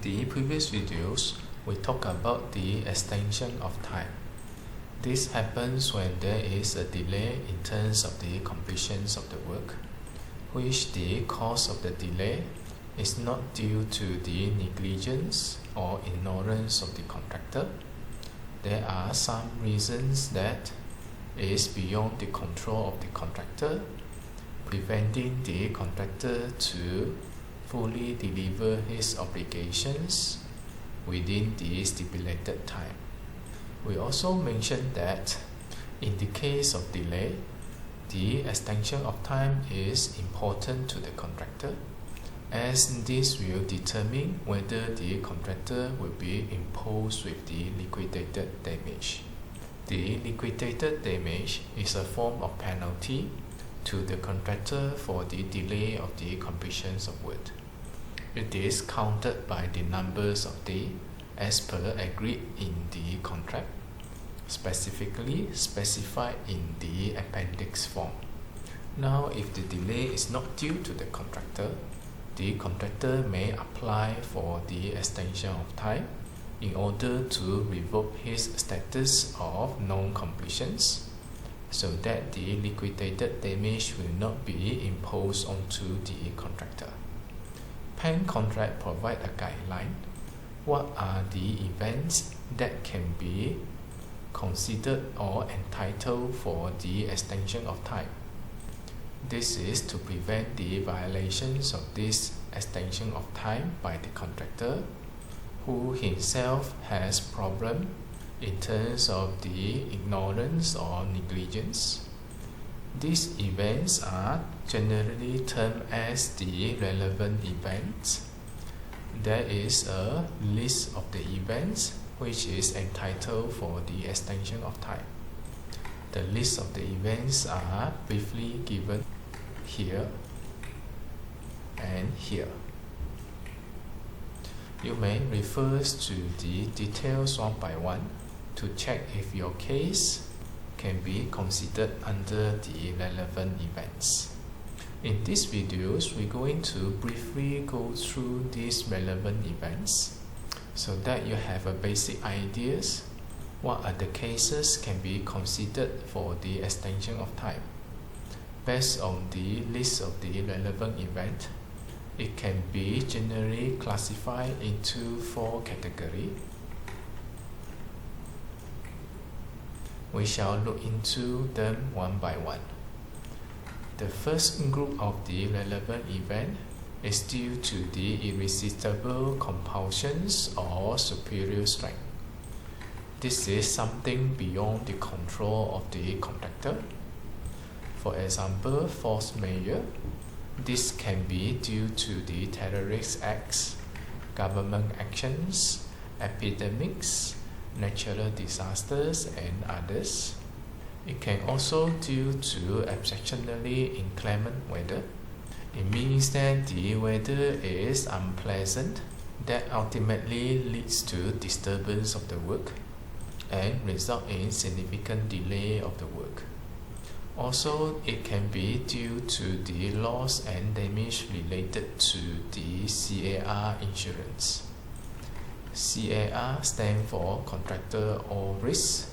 the previous videos, we talked about the extension of time. This happens when there is a delay in terms of the completion of the work, which the cause of the delay is not due to the negligence or ignorance of the contractor. There are some reasons that is beyond the control of the contractor, preventing the contractor to fully deliver his obligations within the stipulated time. We also mentioned that in the case of delay, the extension of time is important to the contractor, as this will determine whether the contractor will be imposed with the liquidated damage. The liquidated damage is a form of penalty to the contractor for the delay of the completion of work. It is counted by the numbers of days as per agreed in the contract, specifically specified in the appendix form. Now, if the delay is not due to the contractor may apply for the extension of time in order to revoke his status of non-completions, so that the liquidated damage will not be imposed onto the contractor. PAM contract provide a guideline. What are the events that can be considered or entitled for the extension of time? This is to prevent the violations of this extension of time by the contractor, who himself has problem in terms of the ignorance or negligence. These events are generally termed as the relevant events. There is a list of the events which is entitled for the extension of time. The list of the events are briefly given here and here. You may refer to the details one by one to check if your case can be considered under the relevant events. In these videos, we're going to briefly go through these relevant events so that you have a basic ideas what are the cases can be considered for the extension of time. Based on the list of the relevant event, it can be generally classified into 4 categories. We shall look into them one by one. The first group of the relevant event is due to the irresistible compulsions or superior strength. This is something beyond the control of the contractor. For example, force majeure. This can be due to the terrorist acts, government actions, epidemics, natural disasters, and others. It can also due to exceptionally inclement weather. It means that the weather is unpleasant, that ultimately leads to disturbance of the work and result in significant delay of the work. Also, it can be due to the loss and damage related to the CAR insurance. CAR stands for contractor all risk,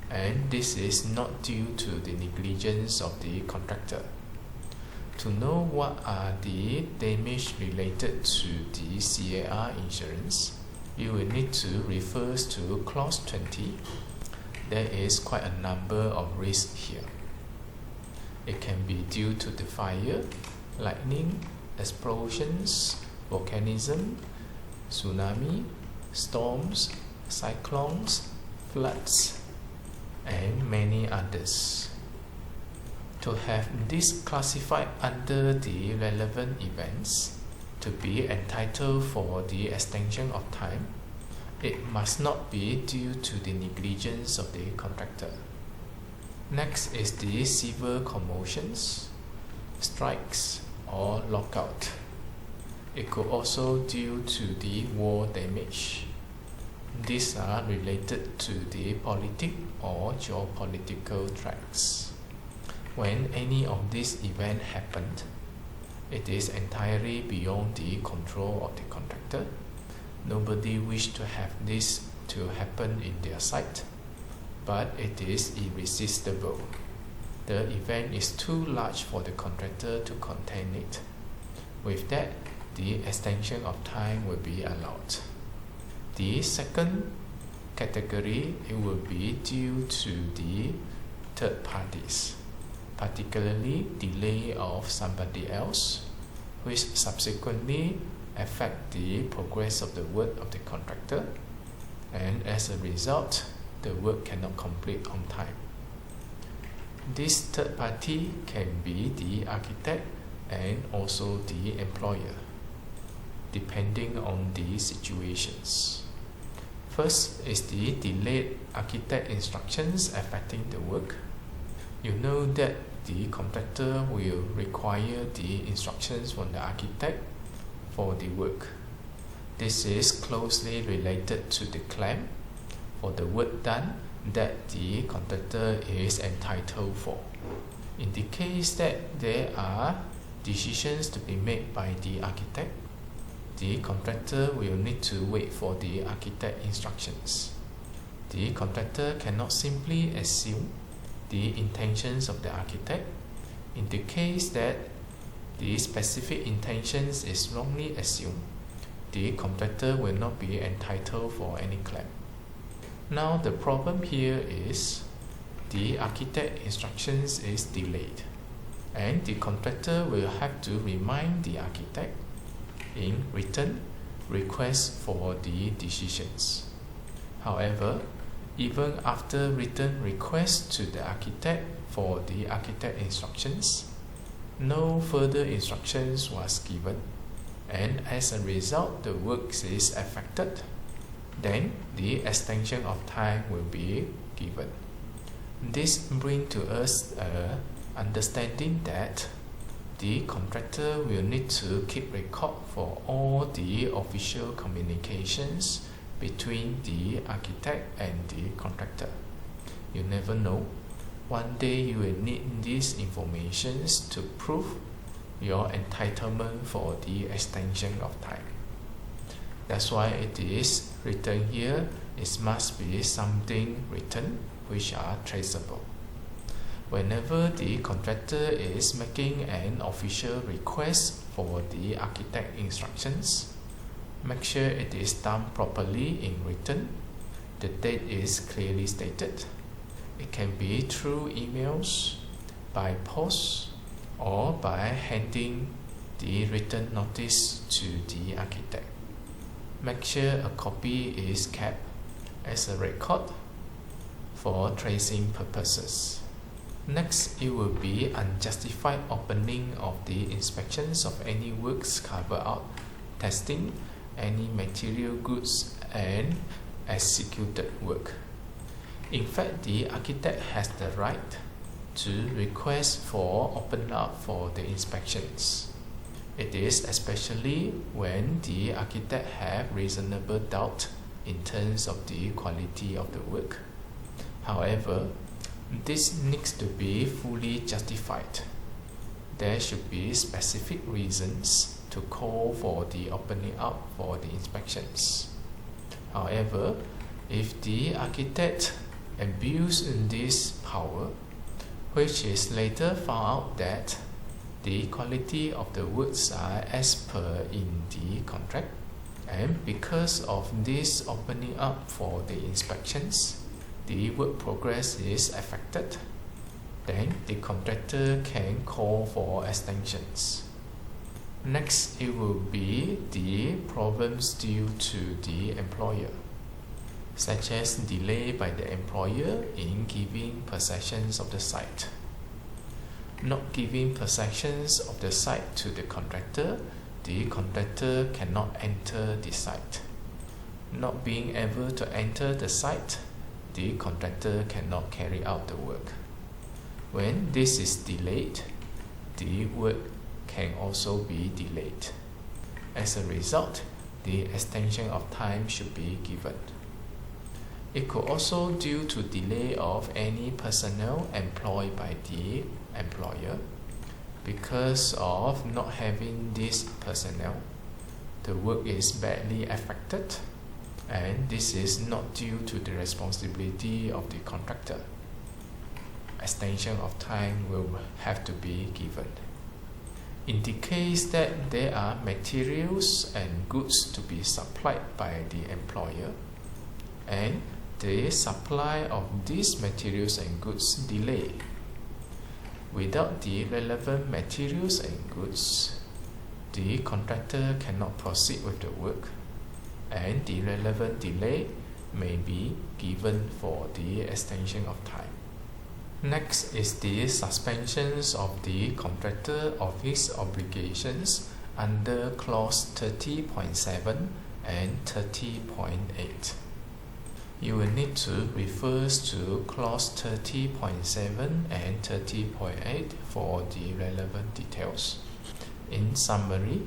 and this is not due to the negligence of the contractor. To know what are the damage related to the CAR insurance, you will need to refer to clause 20. There is quite a number of risks here. It can be due to the fire, lightning, explosions, volcanism, tsunami, storms, cyclones, floods, and many others. To have this classified under the relevant events, to be entitled for the extension of time, it must not be due to the negligence of the contractor. Next is the civil commotions, strikes, or lockout. It could also due to the war damage. These are related to the political or geopolitical threats. When any of these events happened, it is entirely beyond the control of the contractor, Nobody wishes to have this to happen in their site, but it is irresistible. The event is too large for the contractor to contain it. With that, the extension of time will be allowed. The second category, it will be due to the third parties, particularly delay of somebody else, which subsequently affect the progress of the work of the contractor, and as a result, the work cannot complete on time. This third party can be the architect and also the employer, depending on the situations. First is the delayed architect instructions affecting the work. You know that the contractor will require the instructions from the architect for the work. This is closely related to the claim for the work done that the contractor is entitled for. In the case that there are decisions to be made by the architect, the contractor will need to wait for the architect instructions. The contractor cannot simply assume the intentions of the architect. In the case that the specific intentions is wrongly assumed, the contractor will not be entitled for any claim. Now the problem here is the architect instructions is delayed, and the contractor will have to remind the architect in written request for the decisions. However, even after written request to the architect for the architect instructions, no further instructions was given, and as a result the work is affected. Then the extension of time will be given. This brings to us a understanding that the contractor will need to keep record for all the official communications between the architect and the contractor. You never know. One day you will need these informations to prove your entitlement for the extension of time. That's why it is written here. It must be something written which are traceable. Whenever the contractor is making an official request for the architect instructions, make sure it is done properly in written. The date is clearly stated. It can be through emails, by post, or by handing the written notice to the architect. Make sure a copy is kept as a record for tracing purposes. Next, it will be unjustified opening of the inspections of any works carved out, testing any material goods and executed work. In fact, the architect has the right to request for open up for the inspections. It is especially when the architect have reasonable doubt in terms of the quality of the work. However, this needs to be fully justified. There should be specific reasons to call for the opening up for the inspections. However, if the architect abused this power, which is later found out that the quality of the works are as per in the contract, and because of this opening up for the inspections, the work progress is affected, then the contractor can call for extensions. Next, it will be the problems due to the employer, such as delay by the employer in giving possessions of the site, not giving possessions of the site to the contractor cannot enter the site. Not being able to enter the site, the contractor cannot carry out the work. When this is delayed, the work can also be delayed. As a result, the extension of time should be given. It could also due to delay of any personnel employed by the employer. Because of not having this personnel, the work is badly affected, and this is not due to the responsibility of the contractor. Extension of time will have to be given. In the case that there are materials and goods to be supplied by the employer, and the supply of these materials and goods delay, without the relevant materials and goods, the contractor cannot proceed with the work, and the relevant delay may be given for the extension of time. Next is the suspensions of the contractor of his obligations under clause 30.7 and 30.8. You will need to refer to clause 30.7 and 30.8 for the relevant details. In summary,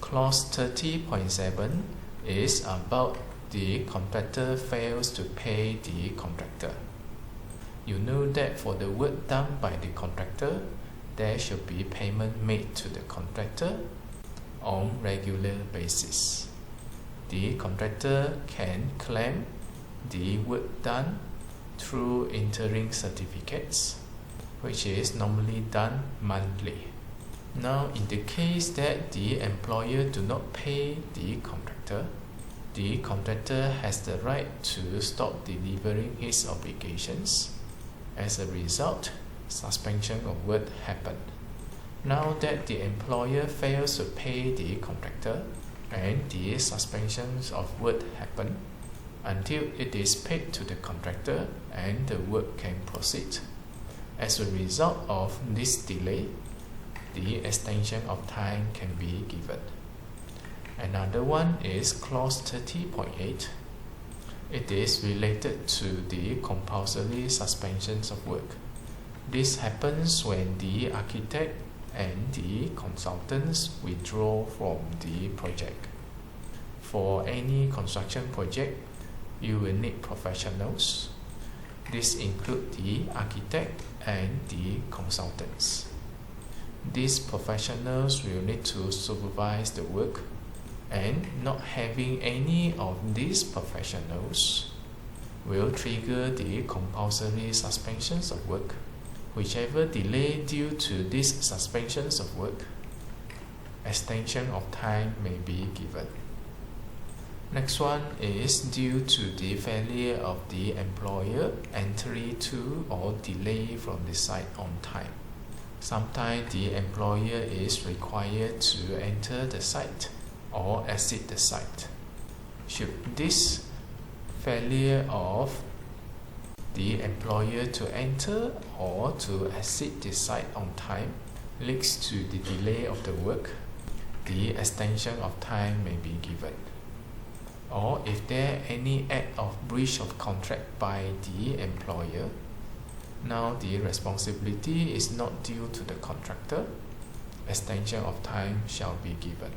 clause 30.7 is about the contractor fails to pay the contractor. You know that for the work done by the contractor, there should be payment made to the contractor on regular basis. The contractor can claim the work done through interim certificates, which is normally done monthly. Now, in the case that the employer do not pay the contractor has the right to stop delivering his obligations. As a result, suspension of work happened. Now that the employer fails to pay the contractor, and the suspensions of work happen until it is paid to the contractor and the work can proceed. As a result of this delay, the extension of time can be given. Another one is clause 30.8. It is related to the compulsory suspensions of work. This happens when the architect and the consultants withdraw from the project. For any construction project, you will need professionals. This includes the architect and the consultants. These professionals will need to supervise the work, and not having any of these professionals will trigger the compulsory suspensions of work. Whichever delay due to these suspensions of work, extension of time may be given. Next one is due to the failure of the employer entry to or delay from the site on time. Sometimes the employer is required to enter the site or exit the site. Should this failure of the employer to enter or to exit the site on time leads to the delay of the work, the extension of time may be given. Or if there any act of breach of contract by the employer, now the responsibility is not due to the contractor, extension of time shall be given.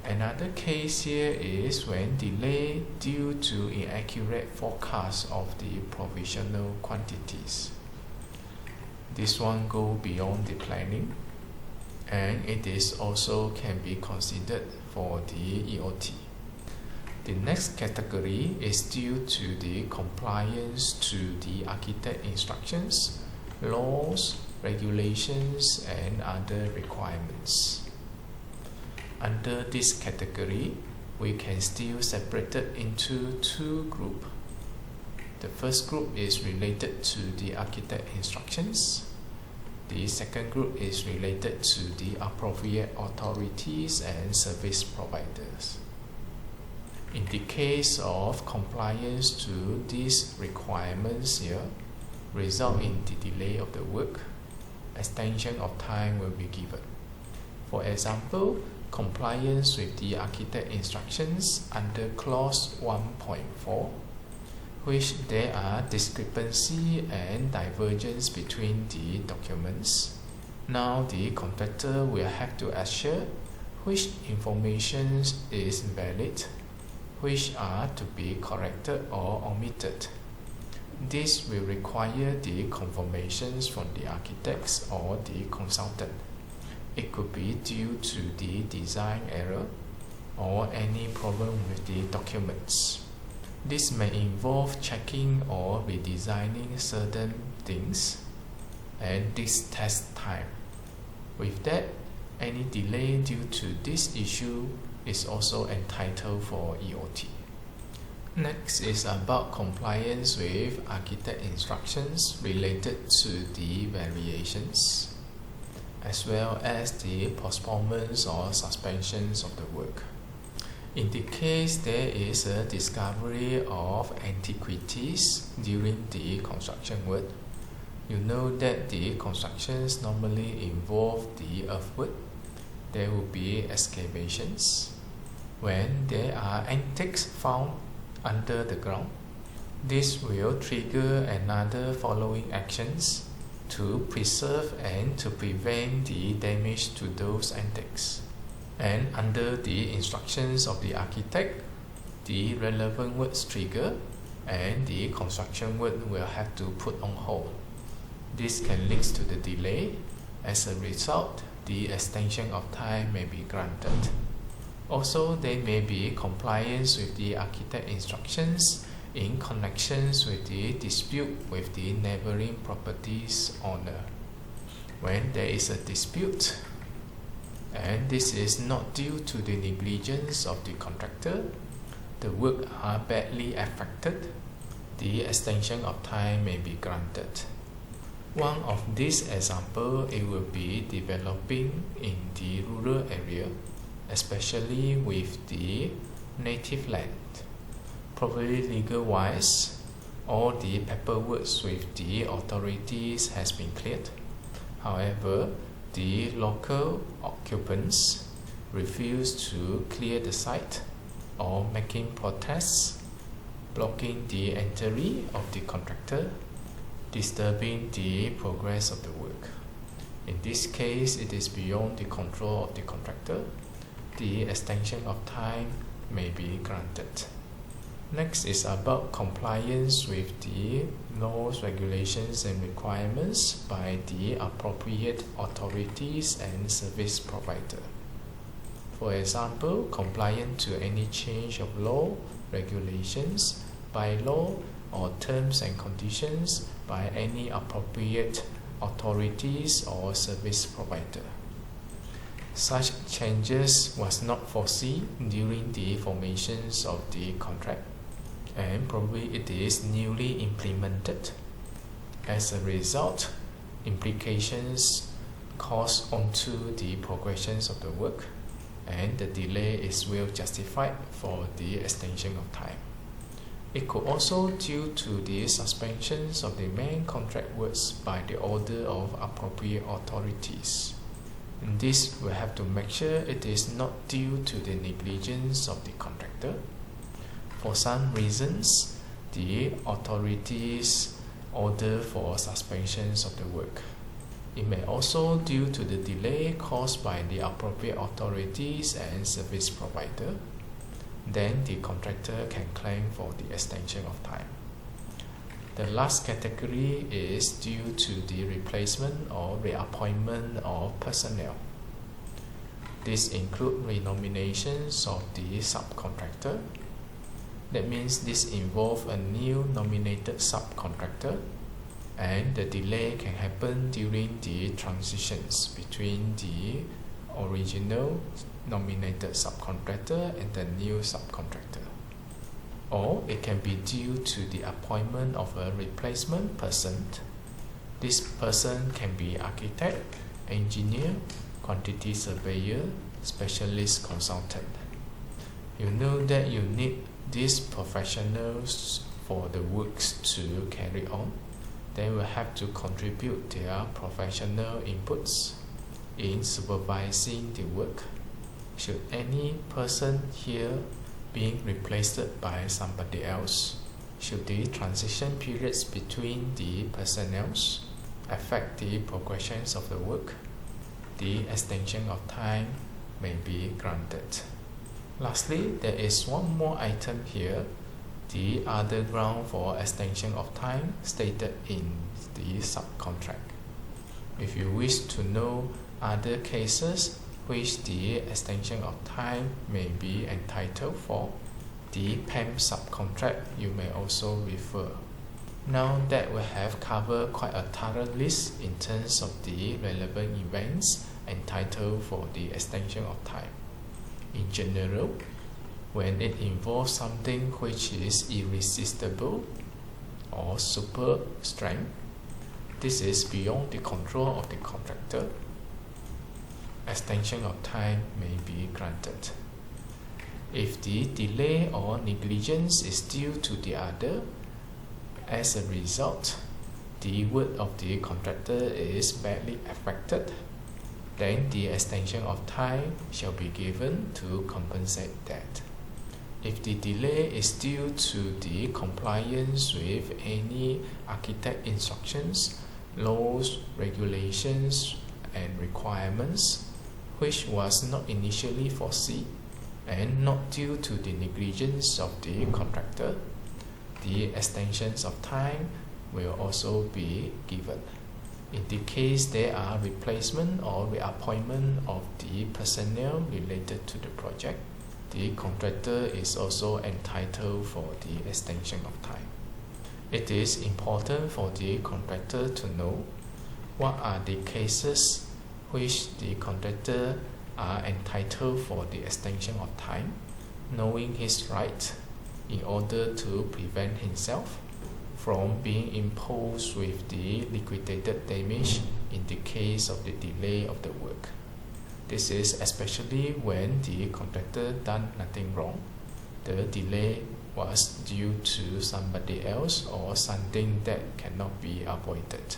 Another case here is when delay due to inaccurate forecast of the provisional quantities. This one go beyond the planning, and it is also can be considered for the EOT. The next category is due to the compliance to the architect instructions, laws, regulations, and other requirements. Under this category, we can still separate it into two groups. The first group is related to the architect instructions. The second group is related to the appropriate authorities and service providers. In the case of compliance to these requirements here, result in the delay of the work, extension of time will be given. For example, compliance with the architect instructions under clause 1.4, which there are discrepancy and divergence between the documents. Now the contractor will have to assure which information is valid, which are to be corrected or omitted. This will require the confirmations from the architects or the consultant. It could be due to the design error, or any problem with the documents. This may involve checking or redesigning certain things, and this takes time. With that, any delay due to this issue is also entitled for EOT. Next is about compliance with architect instructions related to the variations, as well as the postponements or suspensions of the work. In the case there is a discovery of antiquities during the construction work, you know that the constructions normally involve the earthwork. There will be excavations. When there are antiques found under the ground, this will trigger another following actions to preserve and to prevent the damage to those antiques. And under the instructions of the architect, the relevant works trigger and the construction work will have to put on hold. This can lead to the delay. As a result, the extension of time may be granted. Also, there may be compliance with the architect instructions in connections with the dispute with the neighboring properties owner. When there is a dispute, and this is not due to the negligence of the contractor, the work are badly affected, the extension of time may be granted. One of these examples, it will be developing in the rural area, especially with the native land. Probably legal-wise, all the paperwork with the authorities has been cleared. However, the local occupants refuse to clear the site or making protests, blocking the entry of the contractor, disturbing the progress of the work. In this case, it is beyond the control of the contractor. The extension of time may be granted. Next is about compliance with the laws, regulations, and requirements by the appropriate authorities and service provider. For example, compliance to any change of law, regulations, bylaw, or terms and conditions by any appropriate authorities or service provider. Such changes was not foreseen during the formations of the contract, and probably it is newly implemented. As a result, implications cause onto the progressions of the work, and the delay is well justified for the extension of time. It could also due to the suspensions of the main contract works by the order of appropriate authorities. And this will have to make sure it is not due to the negligence of the contractor. For some reasons, the authorities order for suspensions of the work. It may also due to the delay caused by the appropriate authorities and service provider. Then the contractor can claim for the extension of time. The last category is due to the replacement or reappointment of personnel. This includes renominations of the subcontractor. That means this involves a new nominated subcontractor, and the delay can happen during the transitions between the original nominated subcontractor and the new subcontractor. Or it can be due to the appointment of a replacement person. This person can be architect, engineer, quantity surveyor, specialist consultant. You know that you need these professionals for the works to carry on. They will have to contribute their professional inputs in supervising the work. Should any person here being replaced by somebody else, should the transition periods between the personnel affect the progressions of the work, the extension of time may be granted. Lastly, there is one more item here, the other ground for extension of time stated in the subcontract. If you wish to know other cases, which the extension of time may be entitled for. The PAM subcontract you may also refer. Now that we have covered quite a thorough list in terms of the relevant events entitled for the extension of time. In general, when it involves something which is irresistible or super strength, this is beyond the control of the contractor, extension of time may be granted. If the delay or negligence is due to the other, as a result, the work of the contractor is badly affected, then the extension of time shall be given to compensate that. If the delay is due to the compliance with any architect instructions, laws, regulations, and requirements, which was not initially foreseen and not due to the negligence of the contractor, the extensions of time will also be given. In the case there are replacement or reappointment of the personnel related to the project, the contractor is also entitled for the extension of time. It is important for the contractor to know what are the cases which the contractor are entitled for the extension of time, knowing his right in order to prevent himself from being imposed with the liquidated damage in the case of the delay of the work. This is especially when the contractor done nothing wrong. The delay was due to somebody else or something that cannot be avoided.